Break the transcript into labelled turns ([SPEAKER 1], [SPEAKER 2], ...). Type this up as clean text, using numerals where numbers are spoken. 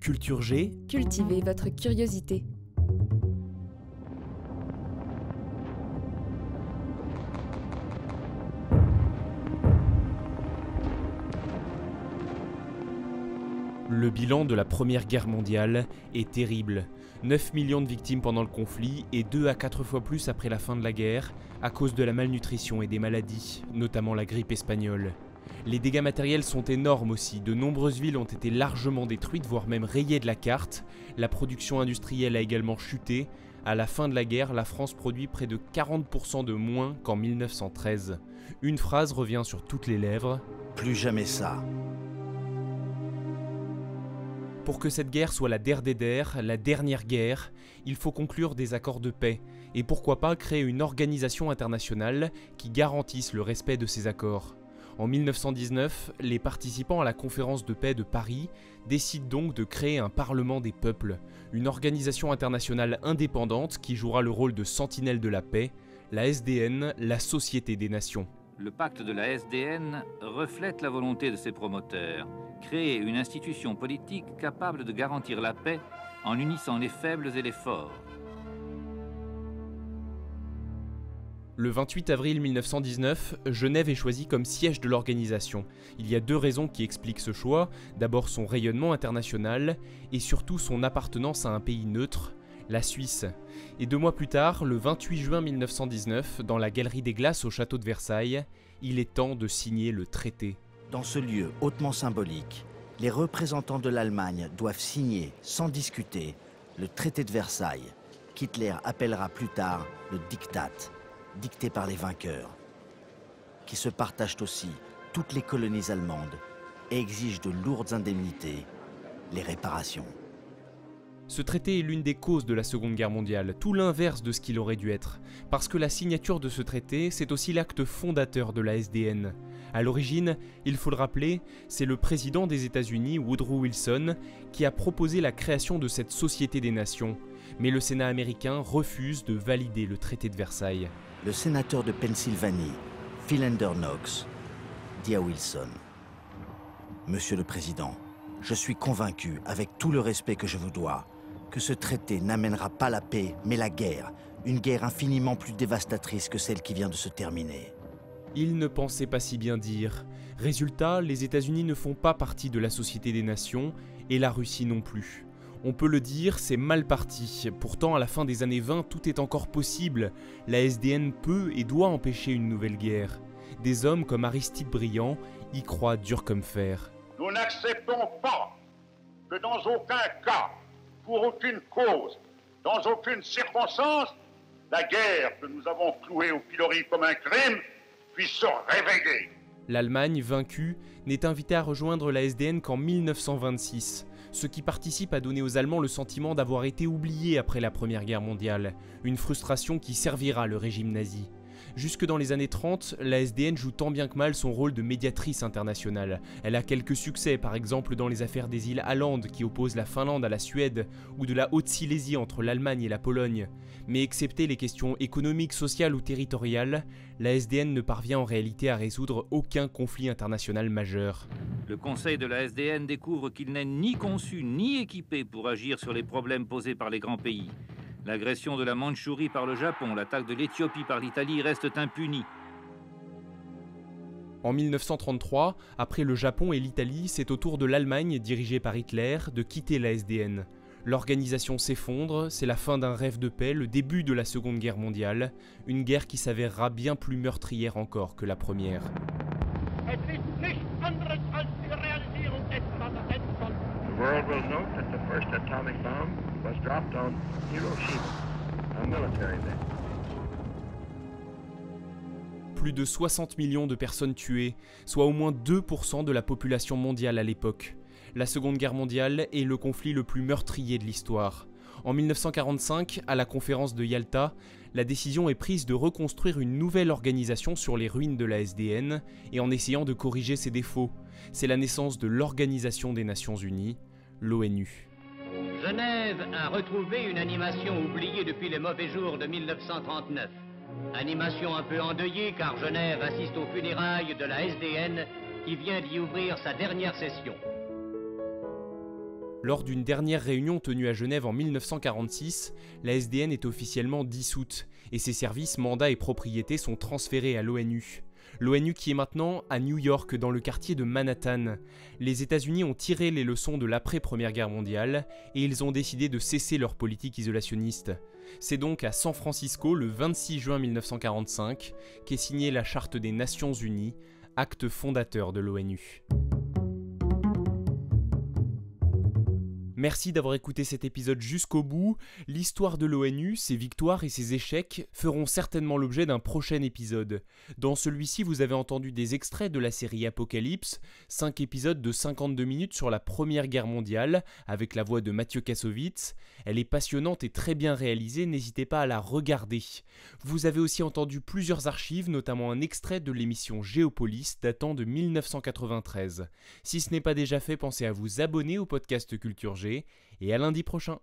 [SPEAKER 1] Culture G,
[SPEAKER 2] Cultivez votre curiosité.
[SPEAKER 1] le bilan de la Première Guerre mondiale est terrible. 9 millions de victimes pendant le conflit et 2 à 4 fois plus après la fin de la guerre, à cause de la malnutrition et des maladies, notamment la grippe espagnole. Les dégâts matériels sont énormes aussi, de nombreuses villes ont été largement détruites, voire même rayées de la carte. La production industrielle a également chuté. À la fin de la guerre, la France produit près de 40% de moins qu'en 1913. Une phrase revient sur toutes les lèvres.
[SPEAKER 3] Plus jamais ça.
[SPEAKER 1] Pour que cette guerre soit la der des der, la dernière guerre, il faut conclure des accords de paix. Et pourquoi pas créer une organisation internationale qui garantisse le respect de ces accords. En 1919, les participants à la conférence de paix de Paris décident donc de créer un Parlement des peuples, une organisation internationale indépendante qui jouera le rôle de sentinelle de la paix, la SDN, la Société des Nations.
[SPEAKER 4] Le pacte de la SDN reflète la volonté de ses promoteurs, créer une institution politique capable de garantir la paix en unissant les faibles et les forts.
[SPEAKER 1] Le 28 avril 1919, Genève est choisie comme siège de l'organisation. Il y a 2 raisons qui expliquent ce choix. D'abord son rayonnement international et surtout son appartenance à un pays neutre, la Suisse. Et 2 mois plus tard, le 28 juin 1919, dans la Galerie des Glaces au château de Versailles, il est temps de signer le traité.
[SPEAKER 3] Dans ce lieu hautement symbolique, les représentants de l'Allemagne doivent signer, sans discuter, le traité de Versailles, qu'Hitler appellera plus tard le Diktat, dicté par les vainqueurs, qui se partagent aussi toutes les colonies allemandes et exigent de lourdes indemnités, les réparations.
[SPEAKER 1] Ce traité est l'une des causes de la Seconde Guerre mondiale, tout l'inverse de ce qu'il aurait dû être, parce que la signature de ce traité, c'est aussi l'acte fondateur de la SDN. À l'origine, il faut le rappeler, c'est le président des États-Unis, Woodrow Wilson, qui a proposé la création de cette Société des Nations, mais le Sénat américain refuse de valider le traité de Versailles.
[SPEAKER 3] Le sénateur de Pennsylvanie, Philander Knox, dit à Wilson: « Monsieur le Président, je suis convaincu, avec tout le respect que je vous dois, que ce traité n'amènera pas la paix, mais la guerre, une guerre infiniment plus dévastatrice que celle qui vient de se terminer. »
[SPEAKER 1] Il ne pensait pas si bien dire. Résultat, les États-Unis ne font pas partie de la Société des Nations, et la Russie non plus. On peut le dire, c'est mal parti. Pourtant, à la fin des années 20, tout est encore possible. La SDN peut et doit empêcher une nouvelle guerre. Des hommes comme Aristide Briand y croient dur comme fer.
[SPEAKER 5] Nous n'acceptons pas que dans aucun cas, pour aucune cause, dans aucune circonstance, la guerre que nous avons clouée au pilori comme un crime puisse se réveiller.
[SPEAKER 1] L'Allemagne, vaincue, n'est invitée à rejoindre la SDN qu'en 1926, ce qui participe à donner aux Allemands le sentiment d'avoir été oubliés après la Première Guerre mondiale, une frustration qui servira le régime nazi. Jusque dans les années 30, la SDN joue tant bien que mal son rôle de médiatrice internationale. Elle a quelques succès, par exemple dans les affaires des îles Åland qui opposent la Finlande à la Suède, ou de la Haute-Silésie entre l'Allemagne et la Pologne. Mais excepté les questions économiques, sociales ou territoriales, la SDN ne parvient en réalité à résoudre aucun conflit international majeur.
[SPEAKER 4] Le Conseil de la SDN découvre qu'il n'est ni conçu ni équipé pour agir sur les problèmes posés par les grands pays. L'agression de la Mandchourie par le Japon, l'attaque de l'Éthiopie par l'Italie restent impunies.
[SPEAKER 1] En 1933, après le Japon et l'Italie, c'est au tour de l'Allemagne, dirigée par Hitler, de quitter la SDN. L'organisation s'effondre, c'est la fin d'un rêve de paix, le début de la Seconde Guerre mondiale, une guerre qui s'avérera bien plus meurtrière encore que la première.
[SPEAKER 6] The world will note that the first atomic bomb was dropped on Hiroshima, a military base.
[SPEAKER 1] Plus de 60 millions de personnes tuées, soit au moins 2% de la population mondiale à l'époque. La Seconde Guerre mondiale est le conflit le plus meurtrier de l'histoire. En 1945, à la conférence de Yalta, la décision est prise de reconstruire une nouvelle organisation sur les ruines de la SDN et en essayant de corriger ses défauts. C'est la naissance de l'Organisation des Nations Unies, l'ONU.
[SPEAKER 7] Genève a retrouvé une animation oubliée depuis les mauvais jours de 1939. Animation un peu endeuillée car Genève assiste aux funérailles de la SDN qui vient d'y ouvrir sa dernière session.
[SPEAKER 1] Lors d'une dernière réunion tenue à Genève en 1946, la SDN est officiellement dissoute et ses services, mandats et propriétés sont transférés à l'ONU. L'ONU qui est maintenant à New York, dans le quartier de Manhattan. Les États-Unis ont tiré les leçons de l'après-Première Guerre mondiale et ils ont décidé de cesser leur politique isolationniste. C'est donc à San Francisco, le 26 juin 1945, qu'est signée la Charte des Nations Unies, acte fondateur de l'ONU. Merci d'avoir écouté cet épisode jusqu'au bout. L'histoire de l'ONU, ses victoires et ses échecs feront certainement l'objet d'un prochain épisode. Dans celui-ci, vous avez entendu des extraits de la série Apocalypse, 5 épisodes de 52 minutes sur la Première Guerre mondiale, avec la voix de Mathieu Kassovitz. Elle est passionnante et très bien réalisée, n'hésitez pas à la regarder. Vous avez aussi entendu plusieurs archives, notamment un extrait de l'émission Géopolis datant de 1993. Si ce n'est pas déjà fait, pensez à vous abonner au podcast Culture G, et à lundi prochain.